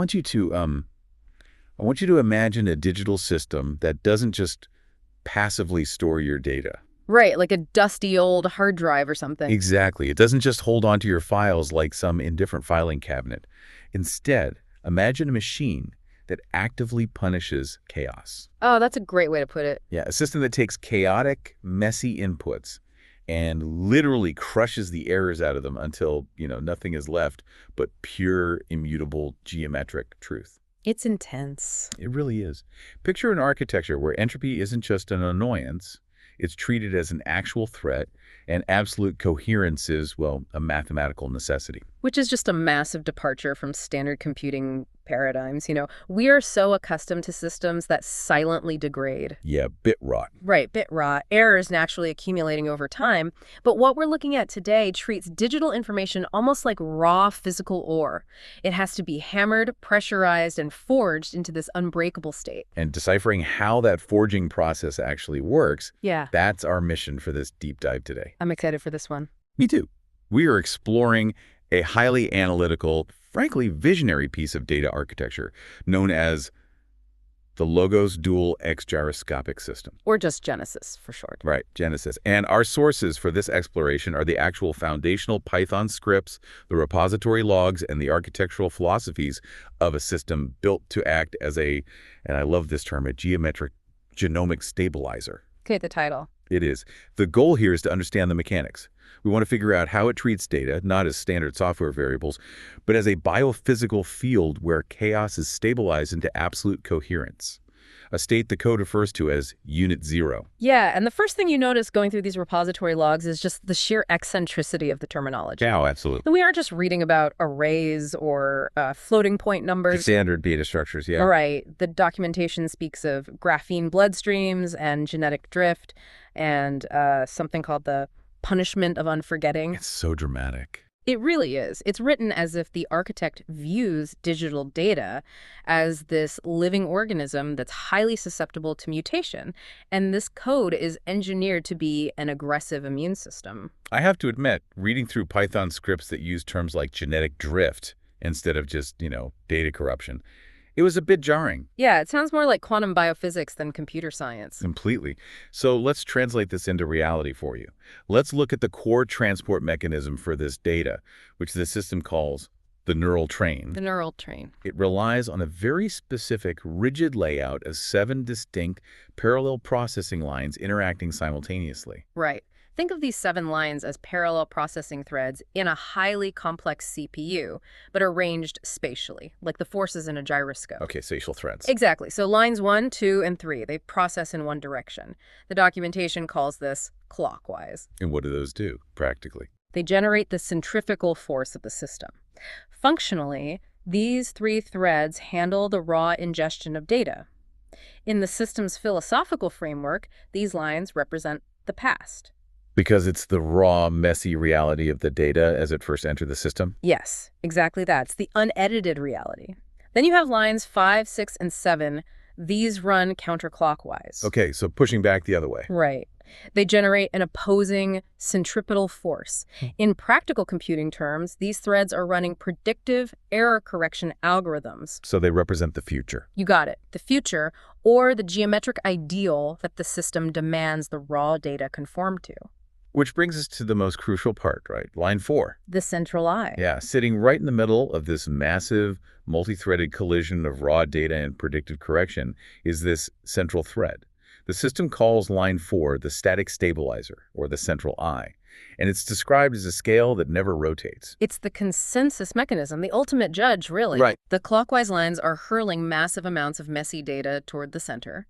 want you to I want you to imagine a digital system that doesn't just passively store your data. Right, like a dusty old hard drive or something. Exactly. It doesn't just hold onto your files like some indifferent filing cabinet. Instead, imagine a machine that actively punishes chaos. Oh, that's a great way to put it. Yeah, a system that takes chaotic, messy inputs and literally crushes the errors out of them until, nothing is left but pure, immutable geometric truth. It's intense. It really is. Picture an architecture where entropy isn't just an annoyance, it's treated as an actual threat, and absolute coherence is, well, a mathematical necessity. Which is just a massive departure from standard computing paradigms. We are so accustomed to systems that silently degrade. Yeah, bit rot. Right, bit rot, errors naturally accumulating over time. But what we're looking at today treats digital information almost like raw physical ore. It has to be hammered, pressurized, and forged into this unbreakable state. And deciphering how that forging process actually works, Yeah, that's our mission for this deep dive today. I'm excited for this one. Me too. We are exploring a highly analytical, frankly visionary piece of data architecture known as the LOGOS Dual X-GYROSCOPIC system. Or just Genesis, for short. Right, Genesis. And our sources for this exploration are the actual foundational Python scripts, the repository logs, and the architectural philosophies of a system built to act as and I love this term, a geometric genomic stabilizer. Okay, the title. It is. The goal here is to understand the mechanics. We want to figure out how it treats data, not as standard software variables, but as a biophysical field where chaos is stabilized into absolute coherence, a state the code refers to as unit zero. Yeah, and the first thing you notice going through these repository logs is just the sheer eccentricity of the terminology. Oh, absolutely. We aren't just reading about arrays or floating point numbers. Standard data structures, yeah. All right. The documentation speaks of graphene bloodstreams and genetic drift and something called the punishment of unforgetting. It's so dramatic. It really is. It's written as if the architect views digital data as this living organism that's highly susceptible to mutation, and this code is engineered to be an aggressive immune system. I have to admit, reading through Python scripts that use terms like genetic drift instead of just, data corruption, it was a bit jarring. Yeah, it sounds more like quantum biophysics than computer science. Completely. So let's translate this into reality for you. Let's look at the core transport mechanism for this data, which the system calls the neural train. The neural train. It relies on a very specific, rigid layout of 7 distinct parallel processing lines interacting simultaneously. Right. Think of these 7 lines as parallel processing threads in a highly complex CPU, but arranged spatially, like the forces in a gyroscope. Okay, spatial threads. Exactly. So lines 1, 2, and 3, they process in one direction. The documentation calls this clockwise. And what do those do, practically? They generate the centrifugal force of the system. Functionally, these 3 threads handle the raw ingestion of data. In the system's philosophical framework, these lines represent the past. Because it's the raw, messy reality of the data as it first entered the system? Yes, exactly that. It's the unedited reality. Then you have lines 5, 6, and 7. These run counterclockwise. Okay, so pushing back the other way. Right. They generate an opposing centripetal force. In practical computing terms, these threads are running predictive error correction algorithms. So they represent the future. You got it. The future, or the geometric ideal that the system demands the raw data conform to. Which brings us to the most crucial part, right? Line 4. The central eye. Yeah, sitting right in the middle of this massive, multi-threaded collision of raw data and predictive correction is this central thread. The system calls line 4 the static stabilizer, or the central eye, and it's described as a scale that never rotates. It's the consensus mechanism, the ultimate judge, really. Right. The clockwise lines are hurling massive amounts of messy data toward the center,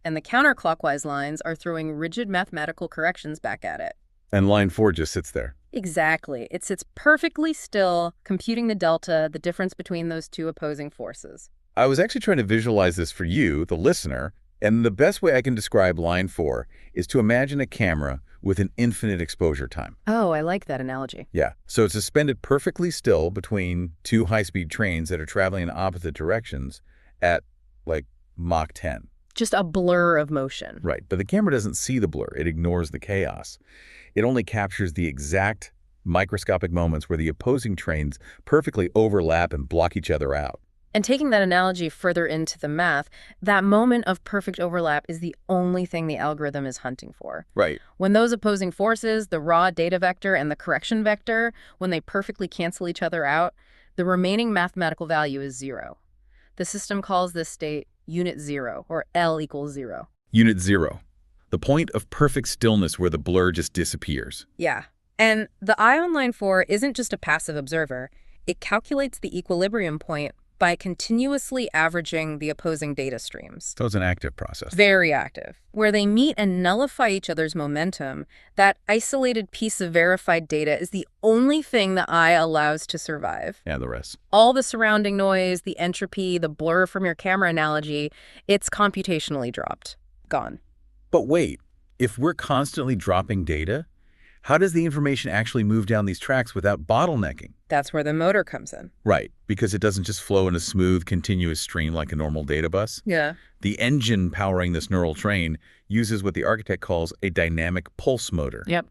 and the counterclockwise lines are throwing rigid mathematical corrections back at it. And line 4 just sits there. Exactly. It sits perfectly still, computing the delta, the difference between those two opposing forces. I was actually trying to visualize this for you, the listener, and the best way I can describe line 4 is to imagine a camera with an infinite exposure time. Oh, I like that analogy. Yeah, so it's suspended perfectly still between 2 high-speed trains that are traveling in opposite directions at, like, Mach 10. Just a blur of motion. Right, but the camera doesn't see the blur. It ignores the chaos. It only captures the exact microscopic moments where the opposing trains perfectly overlap and block each other out. And taking that analogy further into the math, that moment of perfect overlap is the only thing the algorithm is hunting for. Right. When those opposing forces, the raw data vector and the correction vector, when they perfectly cancel each other out, the remaining mathematical value is 0. The system calls this state unit 0, or L equals 0. Unit 0. The point of perfect stillness where the blur just disappears. Yeah. And the eye on line 4 isn't just a passive observer. It calculates the equilibrium point by continuously averaging the opposing data streams. So it's an active process. Very active. Where they meet and nullify each other's momentum, that isolated piece of verified data is the only thing the eye allows to survive. Yeah, the rest. All the surrounding noise, the entropy, the blur from your camera analogy, it's computationally dropped. Gone. But wait, if we're constantly dropping data, how does the information actually move down these tracks without bottlenecking? That's where the motor comes in. Right, because it doesn't just flow in a smooth, continuous stream like a normal data bus. Yeah. The engine powering this neural train uses what the architect calls a dynamic pulse motor. Yep.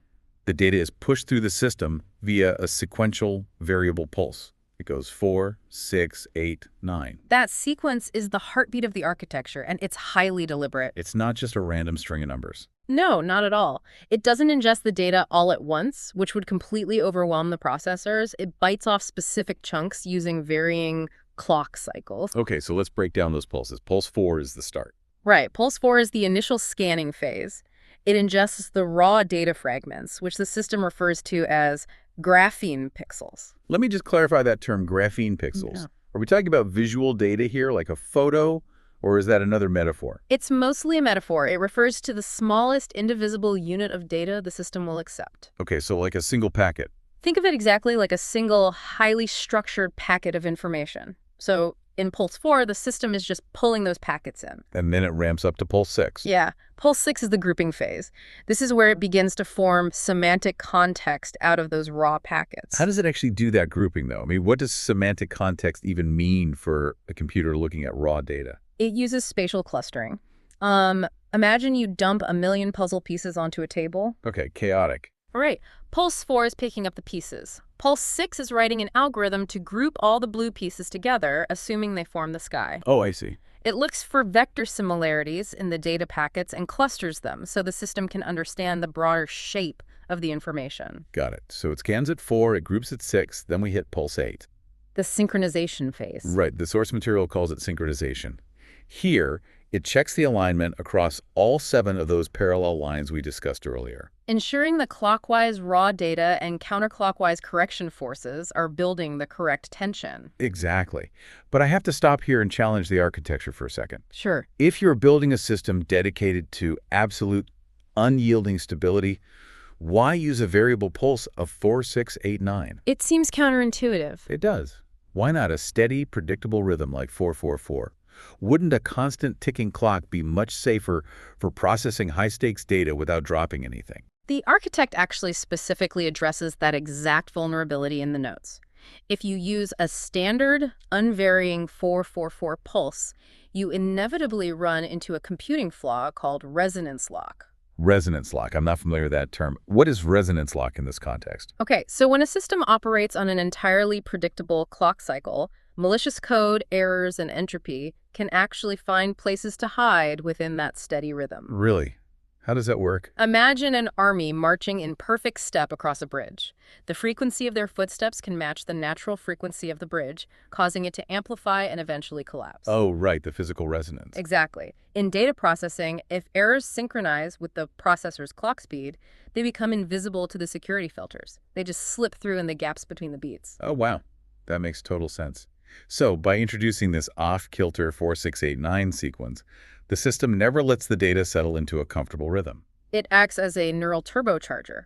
The data is pushed through the system via a sequential variable pulse. It goes 4, 6, 8, 9. That sequence is the heartbeat of the architecture, and it's highly deliberate. It's not just a random string of numbers. No, not at all. It doesn't ingest the data all at once, which would completely overwhelm the processors. It bites off specific chunks using varying clock cycles. Okay, so let's break down those pulses. Pulse 4 is the start. Right. Pulse 4 is the initial scanning phase. It ingests the raw data fragments, which the system refers to as graphene pixels. Let me just clarify that term, graphene pixels. Yeah. Are we talking about visual data here, like a photo, or is that another metaphor? It's mostly a metaphor. It refers to the smallest indivisible unit of data the system will accept. Okay, so like a single packet. Think of it exactly like a single, highly structured packet of information. So in Pulse 4, the system is just pulling those packets in. And then it ramps up to Pulse 6. Yeah. Pulse 6 is the grouping phase. This is where it begins to form semantic context out of those raw packets. How does it actually do that grouping, though? I mean, what does semantic context even mean for a computer looking at raw data? It uses spatial clustering. Imagine you dump a million puzzle pieces onto a table. Okay, chaotic. All right. Pulse 4 is picking up the pieces. Pulse 6 is writing an algorithm to group all the blue pieces together, assuming they form the sky. Oh, I see. It looks for vector similarities in the data packets and clusters them so the system can understand the broader shape of the information. Got it. So it scans at 4, it groups at 6, then we hit Pulse 8. The synchronization phase. Right, the source material calls it synchronization. Here, it checks the alignment across all 7 of those parallel lines we discussed earlier. Ensuring the clockwise raw data and counterclockwise correction forces are building the correct tension. Exactly. But I have to stop here and challenge the architecture for a second. Sure. If you're building a system dedicated to absolute, unyielding stability, why use a variable pulse of 4, 6, 8, 9? It seems counterintuitive. It does. Why not a steady, predictable rhythm like 4, 4, 4? Wouldn't a constant ticking clock be much safer for processing high-stakes data without dropping anything? The architect actually specifically addresses that exact vulnerability in the notes. If you use a standard, unvarying 444 pulse, you inevitably run into a computing flaw called resonance lock. Resonance lock. I'm not familiar with that term. What is resonance lock in this context? Okay, so when a system operates on an entirely predictable clock cycle, malicious code, errors, and entropy can actually find places to hide within that steady rhythm. Really? How does that work? Imagine an army marching in perfect step across a bridge. The frequency of their footsteps can match the natural frequency of the bridge, causing it to amplify and eventually collapse. Oh, right, the physical resonance. Exactly. In data processing, if errors synchronize with the processor's clock speed, they become invisible to the security filters. They just slip through in the gaps between the beats. Oh, wow. That makes total sense. So, by introducing this off-kilter 4689 sequence, the system never lets the data settle into a comfortable rhythm. It acts as a neural turbocharger.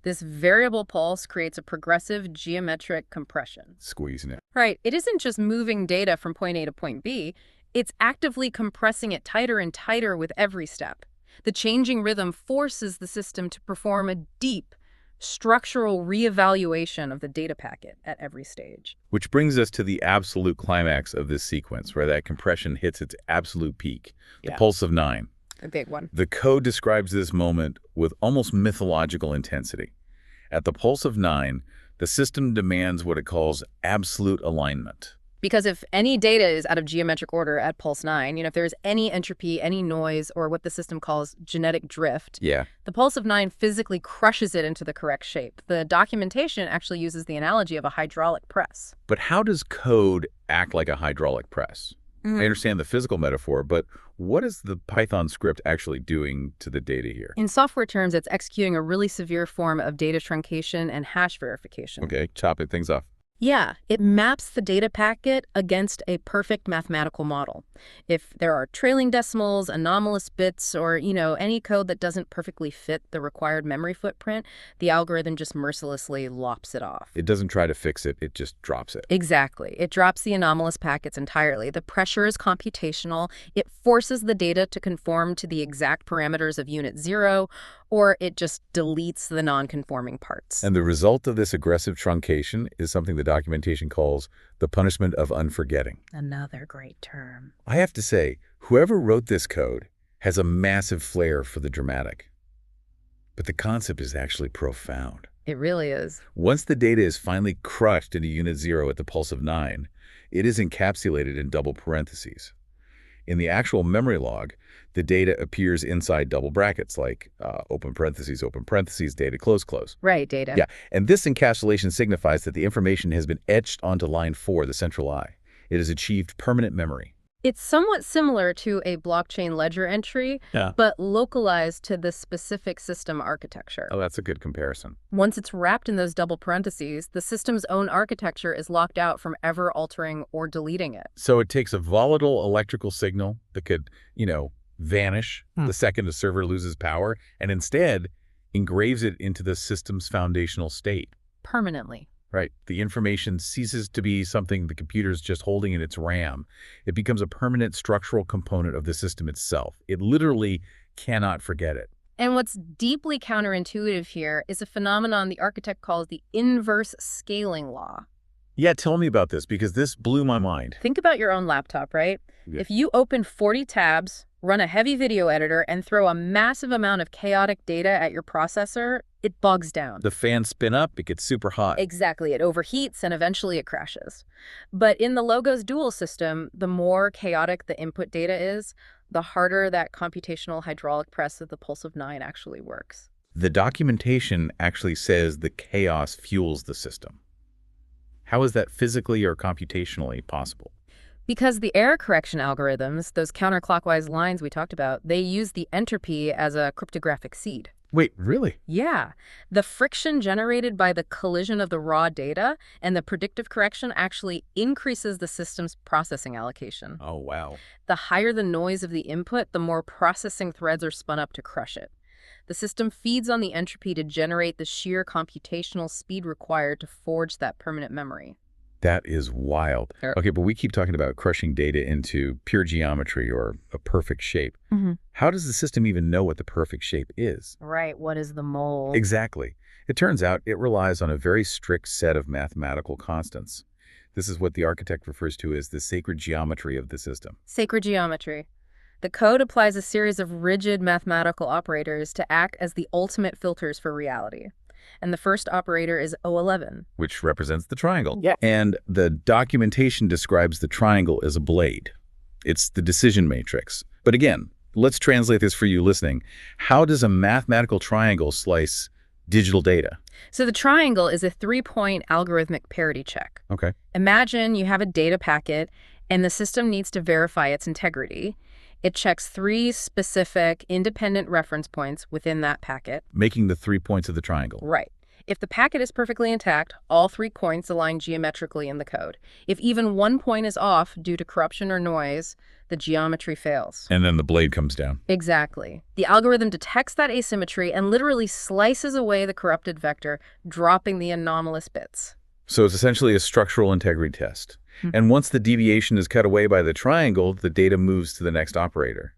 This variable pulse creates a progressive geometric compression. Squeezing it. Right. It isn't just moving data from point A to point B. It's actively compressing it tighter and tighter with every step. The changing rhythm forces the system to perform a deep, structural reevaluation of the data packet at every stage. Which brings us to the absolute climax of this sequence, where that compression hits its absolute peak, the pulse of 9. A big one. The code describes this moment with almost mythological intensity. At the pulse of 9, the system demands what it calls absolute alignment. Because if any data is out of geometric order at pulse 9, if there's any entropy, any noise, or what the system calls genetic drift, Yeah. the pulse of 9 physically crushes it into the correct shape. The documentation actually uses the analogy of a hydraulic press. But how does code act like a hydraulic press? I understand the physical metaphor, but what is the Python script actually doing to the data here? In software terms, it's executing a really severe form of data truncation and hash verification. Okay, chopping things off. Yeah, it maps the data packet against a perfect mathematical model. If there are trailing decimals, anomalous bits, or, any code that doesn't perfectly fit the required memory footprint, the algorithm just mercilessly lops it off. It doesn't try to fix it, it just drops it. Exactly. It drops the anomalous packets entirely. The pressure is computational. It forces the data to conform to the exact parameters of unit 0, or it just deletes the non-conforming parts. And the result of this aggressive truncation is something the documentation calls the punishment of unforgetting. Another great term. I have to say, whoever wrote this code has a massive flair for the dramatic. But the concept is actually profound. It really is. Once the data is finally crushed into unit 0 at the pulse of 9, it is encapsulated in double parentheses. In the actual memory log, the data appears inside double brackets like open parentheses, data, close. Right, data. Yeah, and this encapsulation signifies that the information has been etched onto line 4, the central I. It has achieved permanent memory. It's somewhat similar to a blockchain ledger entry, but localized to the specific system architecture. Oh, that's a good comparison. Once it's wrapped in those double parentheses, the system's own architecture is locked out from ever altering or deleting it. So it takes a volatile electrical signal that could, vanish the second a server loses power, and instead engraves it into the system's foundational state. Permanently. Right. The information ceases to be something the computer's just holding in its RAM. It becomes a permanent structural component of the system itself. It literally cannot forget it. And what's deeply counterintuitive here is a phenomenon the architect calls the inverse scaling law. Yeah, tell me about this, because this blew my mind. Think about your own laptop, right? Yeah. If you open 40 tabs, run a heavy video editor, and throw a massive amount of chaotic data at your processor, it bogs down. The fans spin up, it gets super hot. Exactly. It overheats, and eventually it crashes. But in the LOGOS dual system, the more chaotic the input data is, the harder that computational hydraulic press of the pulse of 9 actually works. The documentation actually says the chaos fuels the system. How is that physically or computationally possible? Because the error correction algorithms, those counterclockwise lines we talked about, they use the entropy as a cryptographic seed. Wait, really? Yeah. The friction generated by the collision of the raw data and the predictive correction actually increases the system's processing allocation. Oh, wow. The higher the noise of the input, the more processing threads are spun up to crush it. The system feeds on the entropy to generate the sheer computational speed required to forge that permanent memory. That is wild. Okay, but we keep talking about crushing data into pure geometry or a perfect shape. How does the system even know what the perfect shape is? Right, what is the mold? Exactly. It turns out it relies on a very strict set of mathematical constants. This is what the architect refers to as the sacred geometry of the system. Sacred geometry. The code applies a series of rigid mathematical operators to act as the ultimate filters for reality. And the first operator is O11. Which represents the triangle. Yeah. And the documentation describes the triangle as a blade. It's the decision matrix. But again, let's translate this for you listening. How does a mathematical triangle slice digital data? So the triangle is a 3-point algorithmic parity check. Okay. Imagine you have a data packet and the system needs to verify its integrity. It checks 3 specific independent reference points within that packet. Making the 3 points of the triangle. Right. If the packet is perfectly intact, all 3 points align geometrically in the code. If even 1 point is off due to corruption or noise, the geometry fails. And then the blade comes down. Exactly. The algorithm detects that asymmetry and literally slices away the corrupted vector, dropping the anomalous bits. So it's essentially a structural integrity test. And once the deviation is cut away by the triangle, the data moves to the next operator.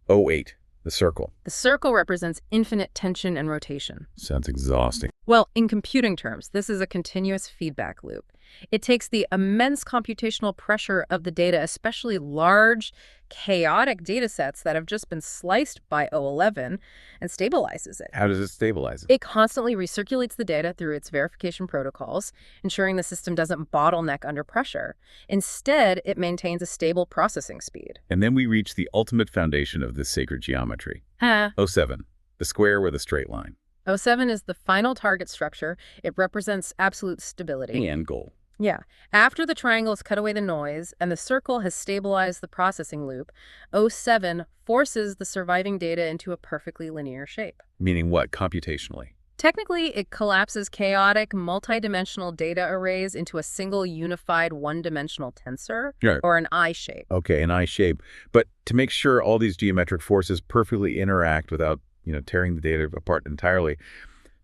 08, the circle. The circle represents infinite tension and rotation. Sounds exhausting. Well, in computing terms, this is a continuous feedback loop. It takes the immense computational pressure of the data, especially large, chaotic data sets that have just been sliced by O11, and stabilizes it. How does it stabilize it? It constantly recirculates the data through its verification protocols, ensuring the system doesn't bottleneck under pressure. Instead, it maintains a stable processing speed. And then we reach the ultimate foundation of this sacred geometry. Huh. O7, the square with a straight line. O7 is the final target structure. It represents absolute stability. And goal. Yeah. After the triangle has cut away the noise and the circle has stabilized the processing loop, O7 forces the surviving data into a perfectly linear shape. Meaning what, computationally? Technically, it collapses chaotic, multidimensional data arrays into a single unified one-dimensional tensor, Right. or an I shape. Okay, an I shape. But to make sure all these geometric forces perfectly interact without, tearing the data apart entirely,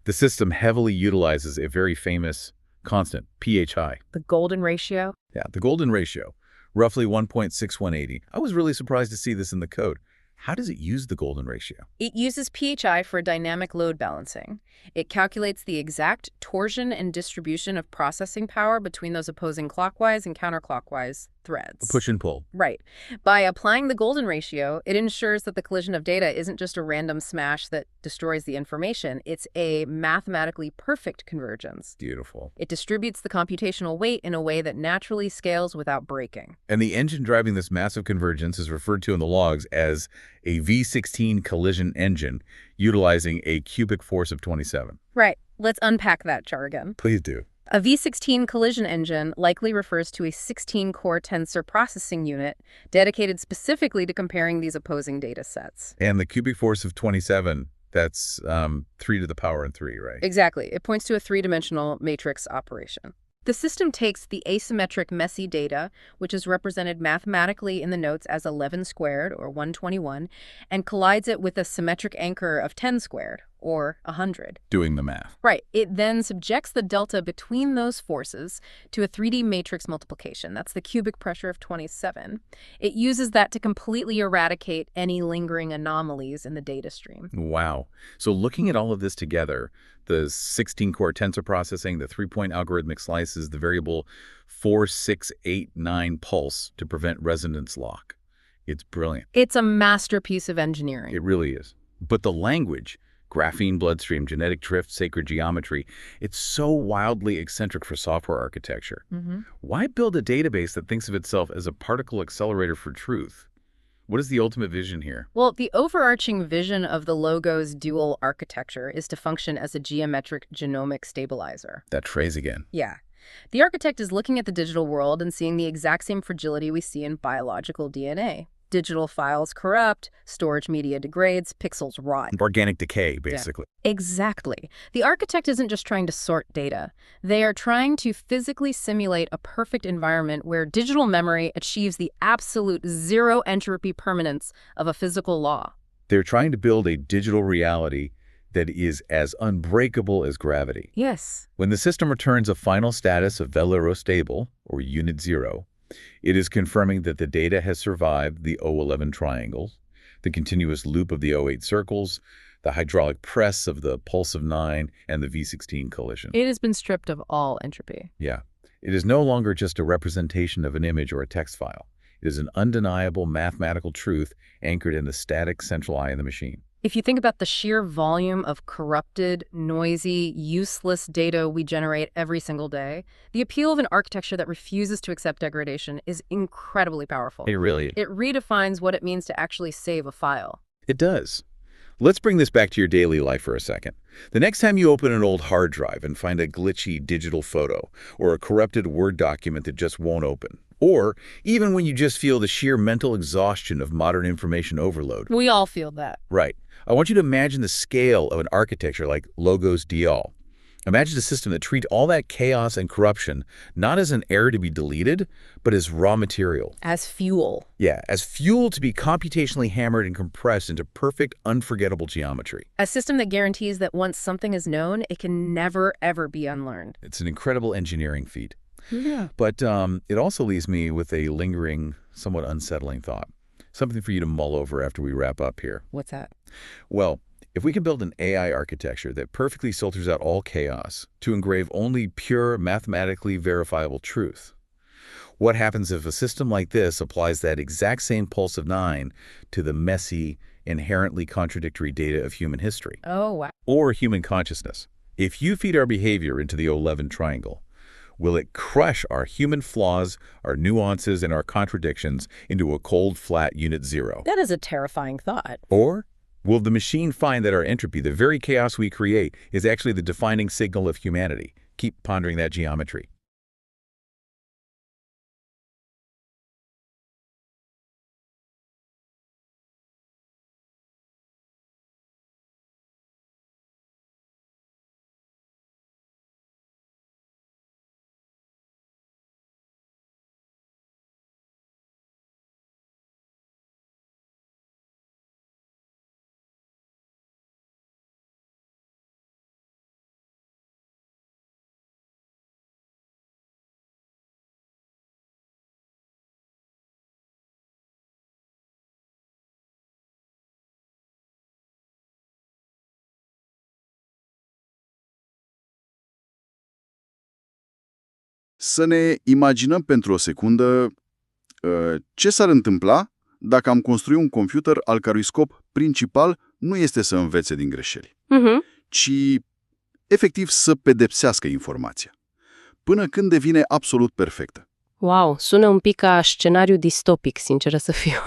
the system heavily utilizes a very famous constant, phi. The golden ratio? Yeah, the golden ratio, roughly 1.6180. I was really surprised to see this in the code. How does it use the golden ratio? It uses phi for dynamic load balancing. It calculates the exact torsion and distribution of processing power between those opposing clockwise and counterclockwise threads. Push and pull. Right. By applying the golden ratio, it ensures that the collision of data isn't just a random smash that destroys the information. It's a mathematically perfect convergence. Beautiful. It distributes the computational weight in a way that naturally scales without breaking. And the engine driving this massive convergence is referred to in the logs as a V16 collision engine, utilizing a cubic force of 27. Right. Let's unpack that jargon. Please do. A V16 collision engine likely refers to a 16-core tensor processing unit dedicated specifically to comparing these opposing data sets. And the cubic force of 27, that's 3 to the power 3, right? Exactly. It points to a three-dimensional matrix operation. The system takes the asymmetric messy data, which is represented mathematically in the notes as 11 squared, or 121, and collides it with a symmetric anchor of 10 squared, or 100. Doing the math. Right. It then subjects the delta between those forces to a 3D matrix multiplication. That's the cubic pressure of 27. It uses that to completely eradicate any lingering anomalies in the data stream. Wow. So looking at all of this together, the 16-core tensor processing, the 3-point algorithmic slices, the variable 4689 pulse to prevent resonance lock. It's brilliant. It's a masterpiece of engineering. It really is. But the language, graphene bloodstream, genetic drift, sacred geometry, it's so wildly eccentric for software architecture. Why build a database that thinks of itself as a particle accelerator for truth? What is the ultimate vision here? Well, the overarching vision of the LOGOS dual architecture is to function as a geometric genomic stabilizer. That phrase again. Yeah. The architect is looking at the digital world and seeing the exact same fragility we see in biological DNA. Digital files corrupt, storage media degrades, pixels rot. Organic decay, basically. Yeah. Exactly. The architect isn't just trying to sort data. They are trying to physically simulate a perfect environment where digital memory achieves the absolute zero entropy permanence of a physical law. They're trying to build a digital reality that is as unbreakable as gravity. Yes. When the system returns a final status of velocistable, or unit 0, it is confirming that the data has survived the O11 triangles, the continuous loop of the O8 circles, the hydraulic press of the pulse of 9, and the V16 collision. It has been stripped of all entropy. Yeah. It is no longer just a representation of an image or a text file. It is an undeniable mathematical truth anchored in the static central eye of the machine. If you think about the sheer volume of corrupted, noisy, useless data we generate every single day, the appeal of an architecture that refuses to accept degradation is incredibly powerful. It really is. It redefines what it means to actually save a file. It does. Let's bring this back to your daily life for a second. The next time you open an old hard drive and find a glitchy digital photo or a corrupted Word document that just won't open, or even when you just feel the sheer mental exhaustion of modern information overload. We all feel that. Right. I want you to imagine the scale of an architecture like LOGOS DUAL. Imagine a system that treats all that chaos and corruption not as an error to be deleted, but as raw material. As fuel. Yeah, as fuel to be computationally hammered and compressed into perfect, unforgettable geometry. A system that guarantees that once something is known, it can never, ever be unlearned. It's an incredible engineering feat. Yeah. But it also leaves me with a lingering, somewhat unsettling thought. Something for you to mull over after we wrap up here. What's that? Well, If we can build an AI architecture that perfectly filters out all chaos to engrave only pure, mathematically verifiable truth, what happens if a system like this applies that exact same pulse of 9 to the messy, inherently contradictory data of human history? Oh, wow. Or human consciousness? If you feed our behavior into the O11 triangle, will it crush our human flaws, our nuances, and our contradictions into a cold, flat unit 0? That is a terrifying thought. Or will the machine find that our entropy, the very chaos we create, is actually the defining signal of humanity? Keep pondering that geometry. Să ne imaginăm pentru o secundă ce s-ar întâmpla dacă am construi un computer al cărui scop principal nu este să învețe din greșeli, ci efectiv să pedepsească informația, până când devine absolut perfectă. Wow, sună un pic ca scenariu distopic, sinceră să fiu.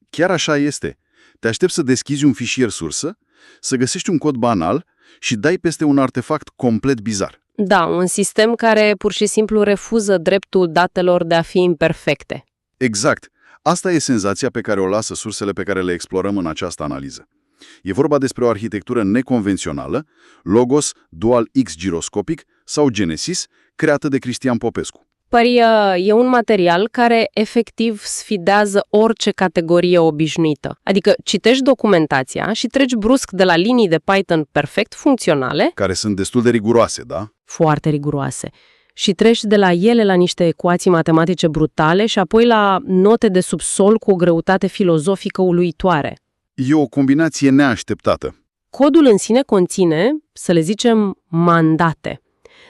Chiar așa este. Te aștepți să deschizi un fișier sursă, să găsești un cod banal și dai peste un artefact complet bizar. Da, un sistem care pur și simplu refuză dreptul datelor de a fi imperfecte. Exact. Asta e senzația pe care o lasă sursele pe care le explorăm în această analiză. E vorba despre o arhitectură neconvențională, LOGOS DUAL X-GYROSCOPIC sau Genesis, creată de Cristian Popescu. Păi, e un material care efectiv sfidează orice categorie obișnuită. Adică citești documentația și treci brusc de la linii de Python perfect funcționale, Care sunt destul de riguroase, da? foarte riguroase, și treci de la ele la niște ecuații matematice brutale și apoi la note de subsol cu o greutate filozofică uluitoare. E o combinație neașteptată. Codul în sine conține, să le zicem, mandate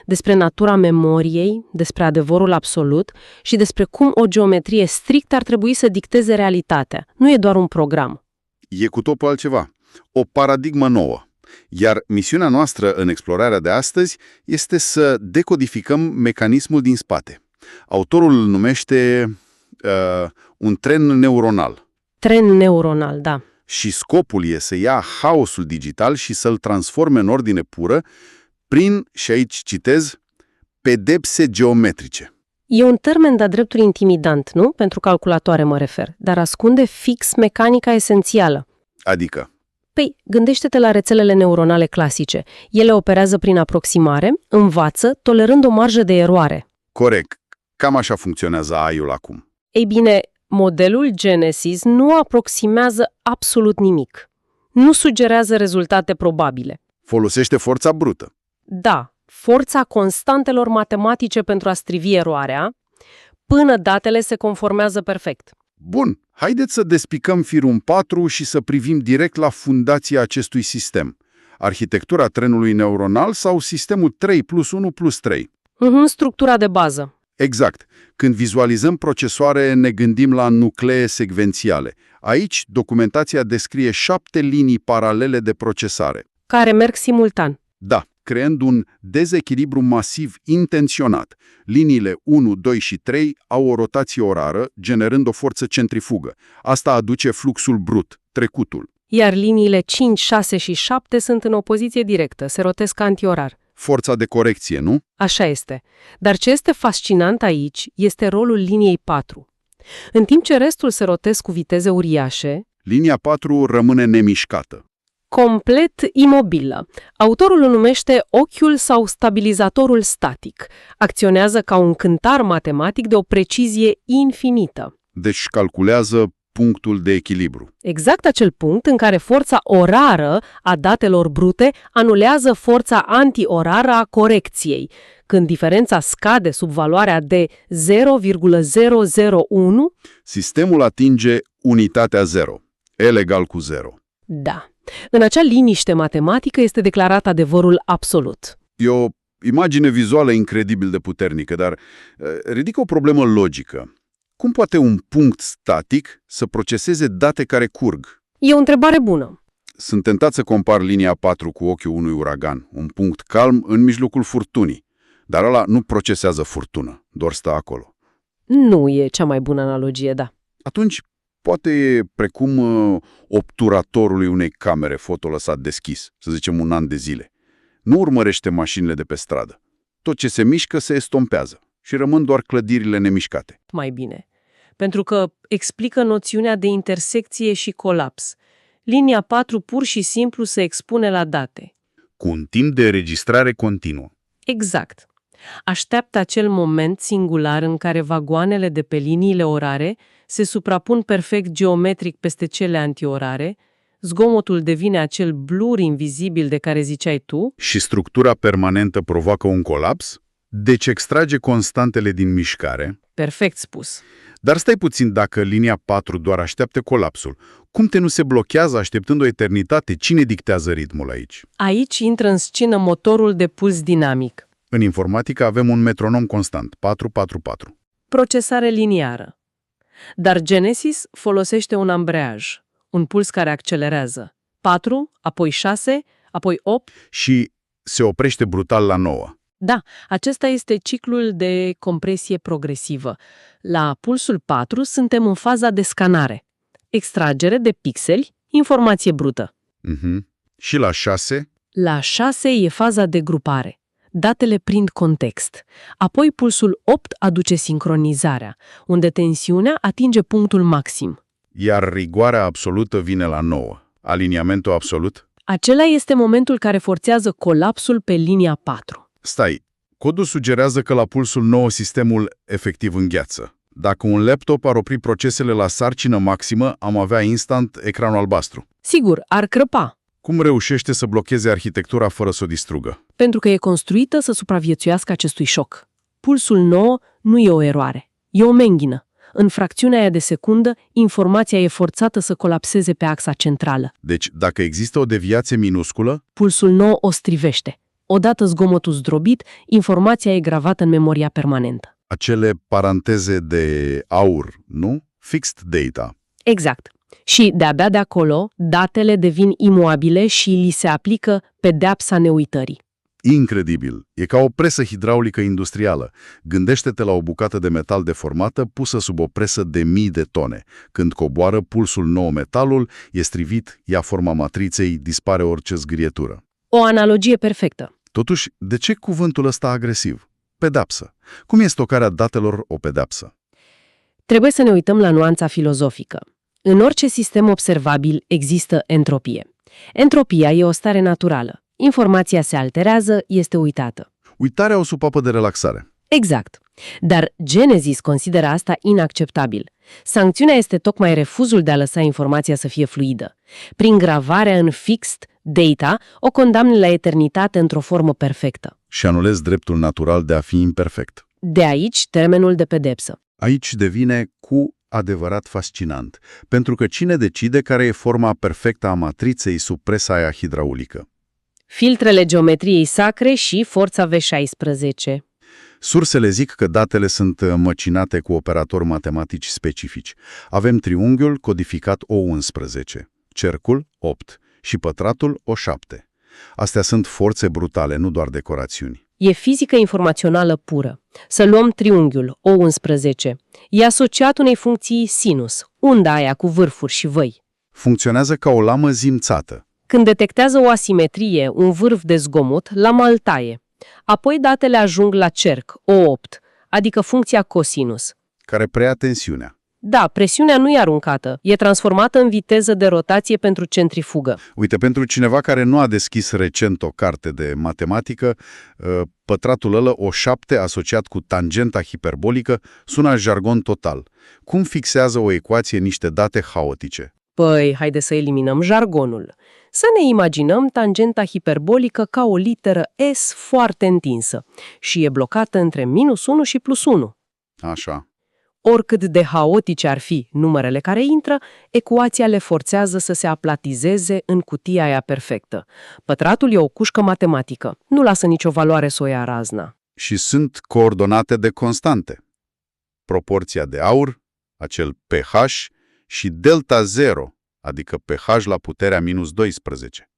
despre natura memoriei, despre adevărul absolut și despre cum o geometrie strictă ar trebui să dicteze realitatea. Nu e doar un program. E cu totul altceva. O paradigmă nouă. Iar misiunea noastră în explorarea de astăzi este să decodificăm mecanismul din spate. Autorul îl numește un tren neuronal. Tren neuronal, da. Și scopul e să ia haosul digital și să-l transforme în ordine pură prin, și aici citez, pedepse geometrice. E un termen de-a dreptul intimidant, nu? Pentru calculatoare mă refer, dar ascunde fix mecanica esențială. Adică, Păi, gândește-te la rețelele neuronale clasice. Ele operează prin aproximare, învață, tolerând o marjă de eroare. corect, cam așa funcționează AI-ul acum. Ei bine, modelul Genesis nu aproximează absolut nimic. Nu sugerează rezultate probabile. Folosește forța brută. Da, forța constantelor matematice pentru a strivi eroarea, până datele se conformează perfect. Bun, haideți să despicăm firul 4 și să privim direct la fundația acestui sistem. Arhitectura trenului neuronal sau sistemul 3 plus 1 plus 3? Structura de bază. Exact. Când vizualizăm procesoare, ne gândim la nuclee secvențiale. Aici, documentația descrie 7 linii paralele de procesare. Care merg simultan. Da, creând un dezechilibru masiv intenționat. Liniile 1, 2 și 3 au o rotație orară, generând o forță centrifugă. Asta aduce fluxul brut, trecutul. Iar liniile 5, 6 și 7 sunt în opoziție directă, se rotesc antiorar. Forța de corecție, nu? Așa este. Dar ce este fascinant aici este rolul liniei 4. În timp ce restul se rotesc cu viteze uriașe, Linia 4 rămâne nemișcată. complet imobilă. Autorul o numește ochiul sau stabilizatorul static. Acționează ca un cântar matematic de o precizie infinită. Deci calculează punctul de echilibru. Exact acel punct în care forța orară a datelor brute anulează forța antiorară a corecției. Când diferența scade sub valoarea de 0,001, Sistemul atinge unitatea 0, L egal cu 0. da, În acea liniște matematică este declarat adevărul absolut. E o imagine vizuală incredibil de puternică, dar ridică o problemă logică. Cum poate un punct static să proceseze date care curg? E o întrebare bună. Sunt tentat să compar linia 4 cu ochiul unui uragan, un punct calm în mijlocul furtunii. Dar ăla nu procesează furtună, doar stă acolo. Nu e cea mai bună analogie, da. Atunci, poate e precum obturatorului unei camere foto lăsat deschis, să zicem 1 an de zile. Nu urmărește mașinile de pe stradă. Tot ce se mișcă se estompează și rămân doar clădirile nemișcate. Mai bine. Pentru că explică noțiunea de intersecție și colaps. Linia 4 pur și simplu se expune la date. Cu un timp de înregistrare continuă. Exact. Așteaptă acel moment singular în care vagoanele de pe liniile orare se suprapun perfect geometric peste cele antiorare, zgomotul devine acel blur invizibil de care ziceai tu. Și structura permanentă provoacă un colaps, deci extrage constantele din mișcare. Perfect spus. Dar stai puțin, dacă linia 4 doar așteaptă colapsul, cum nu se blochează așteptând o eternitate? Cine dictează ritmul aici? Aici intră în scenă motorul de puls dinamic. În informatică avem un metronom constant, 4-4-4. Procesare liniară. Dar Genesis folosește un ambreiaj, un puls care accelerează. 4, apoi 6, apoi 8. Și se oprește brutal la 9. Da, acesta este ciclul de compresie progresivă. La pulsul 4 suntem în faza de scanare. Extragere de pixeli, informație brută. Și la 6? La 6 e faza de grupare. Datele prind context. Apoi pulsul 8 aduce sincronizarea, unde tensiunea atinge punctul maxim. Iar rigoarea absolută vine la 9. Aliniamentul absolut? Acela este momentul care forțează colapsul pe linia 4. Stai, codul sugerează că la pulsul 9 sistemul efectiv îngheață. Dacă un laptop ar opri procesele la sarcină maximă, am avea instant ecranul albastru. Sigur, ar crăpa. Cum reușește să blocheze arhitectura fără să o distrugă? Pentru că e construită să supraviețuiască acestui șoc. Pulsul 9 nu e o eroare, e o menghină. În fracțiunea aia de secundă, informația e forțată să colapseze pe axa centrală. Deci, dacă există o deviație minusculă, pulsul 9 o strivește. Odată zgomotul zdrobit, informația e gravată în memoria permanentă. Acele paranteze de aur, nu? Fixed data. Exact. Și de-abia de acolo, datele devin imoabile și li se aplică pedeapsa neuitării. Incredibil. E ca o presă hidraulică industrială. Gândește-te la o bucată de metal deformată pusă sub o presă de mii de tone. Când coboară pulsul 9, metalul e strivit, ia forma matriței, dispare orice zgârietură. O analogie perfectă. Totuși, de ce cuvântul ăsta agresiv? Pedapsă. Cum e stocarea datelor o pedapsă? Trebuie să ne uităm la nuanța filozofică. În orice sistem observabil există entropie. Entropia e o stare naturală. Informația se alterează, este uitată. Uitarea o supapă de relaxare. Exact. Dar Genesis consideră asta inacceptabil. Sancțiunea este tocmai refuzul de a lăsa informația să fie fluidă. Prin gravarea în fixed data, o condamni la eternitate într-o formă perfectă. Și anulezi dreptul natural de a fi imperfect. De aici termenul de pedepsă. Aici devine cu adevărat fascinant, pentru că cine decide care e forma perfectă a matriței sub presa aia hidraulică? Filtrele geometriei sacre și forța V16. Sursele zic că datele sunt măcinate cu operatori matematici specifici. Avem triunghiul codificat O11, cercul 8 și pătratul O7. Astea sunt forțe brutale, nu doar decorațiuni. E fizică informațională pură. Să luăm triunghiul O11. E asociat unei funcții sinus, unda aia cu vârfuri și văi. Funcționează ca o lamă zimțată. Când detectează o asimetrie, un vârf de zgomot, lama îl taie. Apoi datele ajung la cerc, O8, adică funcția cosinus, care preia tensiunea. Da, presiunea nu e aruncată, e transformată în viteză de rotație pentru centrifugă. Uite, pentru cineva care nu a deschis recent o carte de matematică, pătratul ăla, O7 asociat cu tangenta hiperbolică, sună în jargon total. Cum fixează o ecuație niște date haotice? Păi, haide să eliminăm jargonul. Să ne imaginăm tangenta hiperbolică ca o literă S foarte întinsă și e blocată între -1 și +1. Așa. Oricât de haotice ar fi numerele care intră, ecuația le forțează să se aplatizeze în cutia aia perfectă. Pătratul e o cușcă matematică, nu lasă nicio valoare să o ia razna. Și sunt coordonate de constante. Proporția de aur, acel pH, și delta 0, adică pH la puterea minus 12.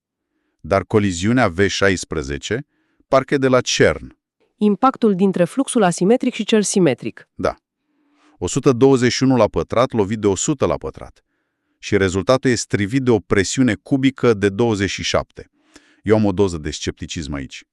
Dar coliziunea V16 parcă e de la CERN. Impactul dintre fluxul asimetric și cel simetric. Da. 121 la pătrat lovit de 100 la pătrat. Și rezultatul e strivit de o presiune cubică de 27. Eu am o doză de scepticism aici.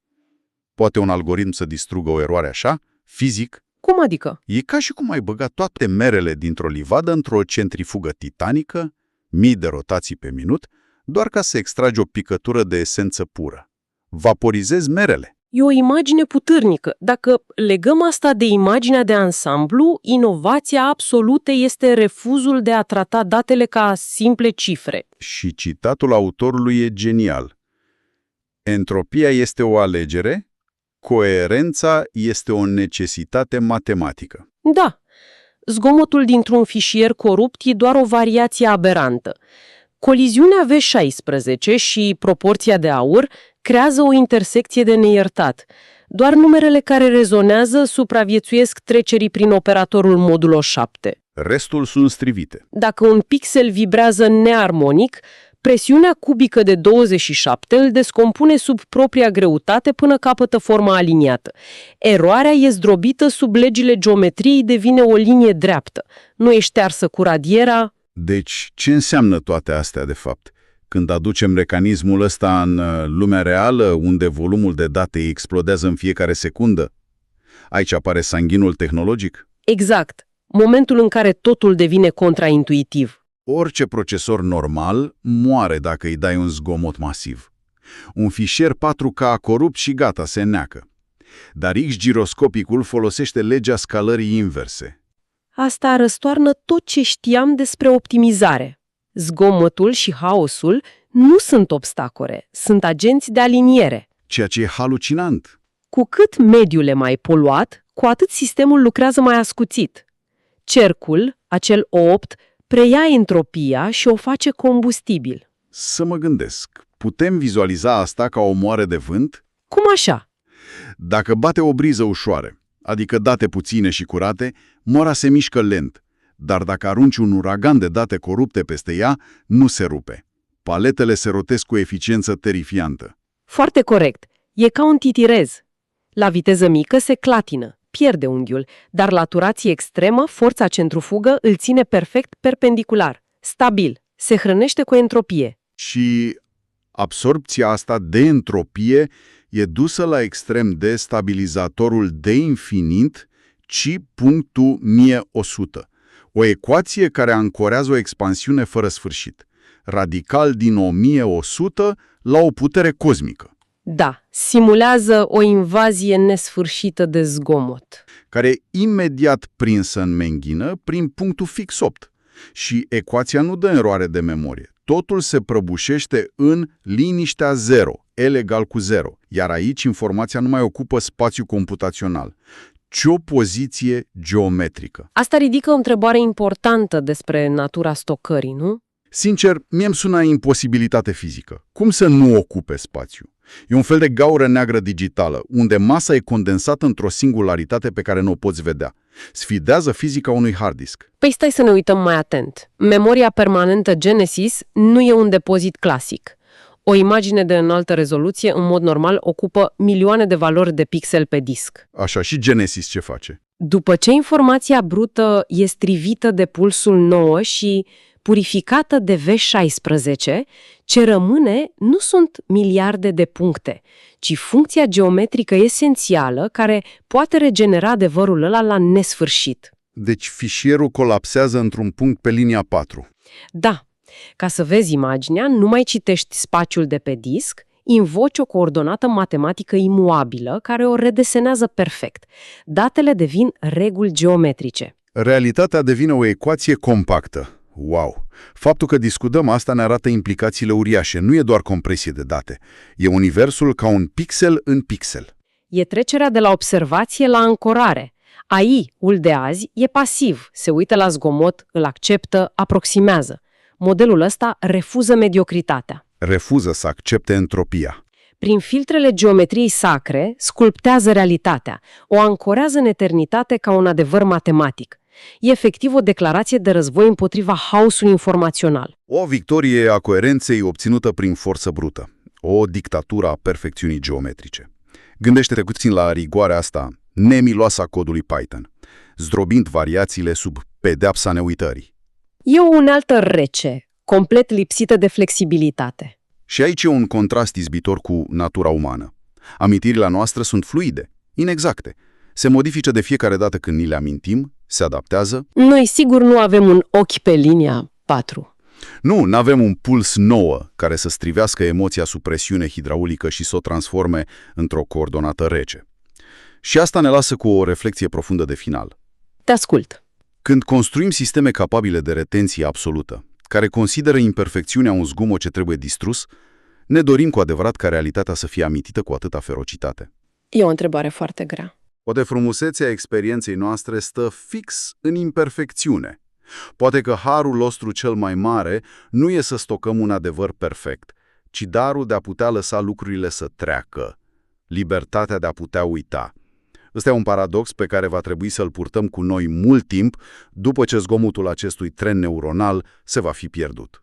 Poate un algoritm să distrugă o eroare așa? Fizic? Cum adică? E ca și cum ai băga toate merele dintr-o livadă într-o centrifugă titanică, mii de rotații pe minut, doar ca să extragi o picătură de esență pură. Vaporizezi merele. E o imagine puternică. Dacă legăm asta de imaginea de ansamblu, inovația absolută este refuzul de a trata datele ca simple cifre. Și citatul autorului e genial. Entropia este o alegere, coerența este o necesitate matematică. Da, zgomotul dintr-un fișier corupt e doar o variație aberantă. Coliziunea V16 și proporția de aur creează o intersecție de neiertat. Doar numerele care rezonează supraviețuiesc trecerii prin operatorul modulo 7. Restul sunt strivite. Dacă un pixel vibrează nearmonic, presiunea cubică de 27 îl descompune sub propria greutate până capătă forma aliniată. Eroarea e zdrobită sub legile geometriei, devine o linie dreaptă. Nu e ștearsă cu radiera. Deci, ce înseamnă toate astea, de fapt? Când aducem mecanismul ăsta în lumea reală, unde volumul de date explodează în fiecare secundă, aici apare sanghinul tehnologic? Exact. Momentul în care totul devine contraintuitiv. Orice procesor normal moare dacă îi dai un zgomot masiv. Un fișier 4K corupt și gata, se neacă. Dar X-giroscopicul folosește legea scalării inverse. Asta răstoarnă tot ce știam despre optimizare. Zgomotul și haosul nu sunt obstacole, sunt agenți de aliniere. Ceea ce e halucinant. Cu cât mediul e mai poluat, cu atât sistemul lucrează mai ascuțit. Cercul, acel opt, preia entropia și o face combustibil. Să mă gândesc, putem vizualiza asta ca o moare de vânt? Cum așa? Dacă bate o briză ușoară, adică date puține și curate, moara se mișcă lent. Dar dacă arunci un uragan de date corupte peste ea, nu se rupe. Paletele se rotesc cu eficiență terifiantă. Foarte corect. E ca un titirez. La viteză mică se clatină, pierde unghiul, dar la turație extremă, forța centrufugă îl ține perfect perpendicular, stabil, se hrănește cu entropie. Și absorpția asta de entropie e dusă la extrem de stabilizatorul de infinit C.1100. O ecuație care ancorează o expansiune fără sfârșit, radical din 1100 la o putere cosmică. Da, simulează o invazie nesfârșită de zgomot. Care e imediat prinsă în menghină prin punctul fix 8. Și ecuația nu dă eroare de memorie. Totul se prăbușește în liniștea 0, L egal cu 0, iar aici informația nu mai ocupă spațiu computațional, ci o poziție geometrică. Asta ridică o întrebare importantă despre natura stocării, nu? Sincer, mie-mi sună imposibilitate fizică. Cum să nu ocupe spațiu? E un fel de gaură neagră digitală, unde masa e condensată într-o singularitate pe care nu o poți vedea. Sfidează fizica unui hard disk. Păi stai să ne uităm mai atent. Memoria permanentă Genesis nu e un depozit clasic. O imagine de înaltă rezoluție, în mod normal, ocupă milioane de valori de pixel pe disc. Așa, și Genesis ce face? După ce informația brută e strivită de pulsul 9 și purificată de V16, ce rămâne nu sunt miliarde de puncte, ci funcția geometrică esențială care poate regenera adevărul ăla la nesfârșit. Deci fișierul colapsează într-un punct pe linia 4. Da. Ca să vezi imaginea, nu mai citești spațiul de pe disc, invoci o coordonată matematică imuabilă care o redesenează perfect. Datele devin reguli geometrice. Realitatea devine o ecuație compactă. Wow! Faptul că discutăm asta ne arată implicațiile uriașe. Nu e doar compresie de date. E universul ca un pixel în pixel. E trecerea de la observație la ancorare. AI-ul de azi e pasiv, se uită la zgomot, îl acceptă, aproximează. Modelul ăsta refuză mediocritatea. Refuză să accepte entropia. Prin filtrele geometriei sacre, sculptează realitatea, o ancorează în eternitate ca un adevăr matematic. E efectiv o declarație de război împotriva haosului informațional. O victorie a coerenței obținută prin forță brută. O dictatură a perfecțiunii geometrice. Gândește-te puțin la rigoarea asta nemiloasă a codului Python, zdrobind variațiile sub pedeapsa neuitării. E o unealtă rece, complet lipsită de flexibilitate. Și aici e un contrast izbitor cu natura umană. Amintirile noastre sunt fluide, inexacte. Se modifică de fiecare dată când ni le amintim, se adaptează. Noi sigur nu avem un ochi pe linia 4. Nu avem un puls nouă care să strivească emoția sub presiune hidraulică și să o transforme într-o coordonată rece. Și asta ne lasă cu o reflexie profundă de final. Te ascult. Când construim sisteme capabile de retenție absolută, care consideră imperfecțiunea un zgomot ce trebuie distrus, ne dorim cu adevărat ca realitatea să fie amintită cu atâta ferocitate. E o întrebare foarte grea. Poate frumusețea experienței noastre stă fix în imperfecțiune. Poate că harul nostru cel mai mare nu e să stocăm un adevăr perfect, ci darul de a putea lăsa lucrurile să treacă, libertatea de a putea uita. Ăsta e un paradox pe care va trebui să-l purtăm cu noi mult timp după ce zgomotul acestui tren neuronal se va fi pierdut.